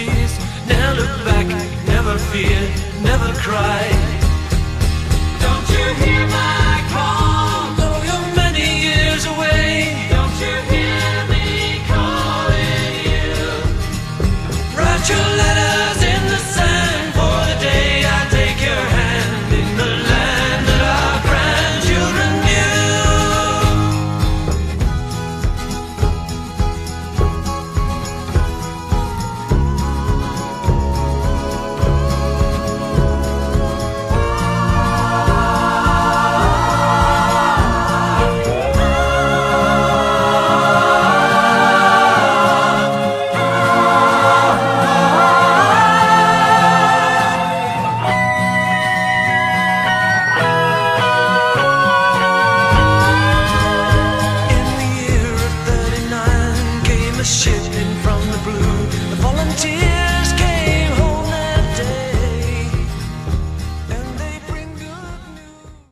please. Never look back, never fear, never cry. Don't you hear my call? Though you're many years away, don't you hear me calling you? Write your letters in the sand for the day I take your hand in the land that our grandchildren knew. A ship in from the blue, the volunteer